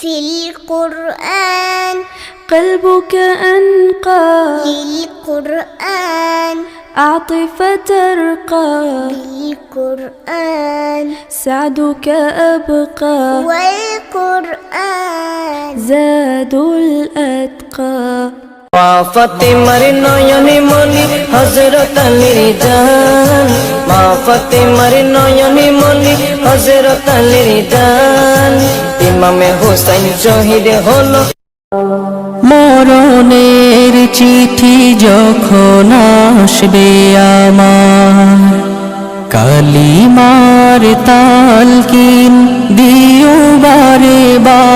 في القرآن قلبك أنقى للقرآن عاطفة ترقى بالقرآن سعدك أبقى والقرآن زاد الأتقى মা ফাতেমার নয়নে মনি হযরত আলীর জান মা ফাতেমার নয়নে মনি হযরত আলীর জান ইমামে হোসেন শহীদ হলো মরণের চিঠি যখন আসবে আমার কালিমার তালকিন দিও বারে বার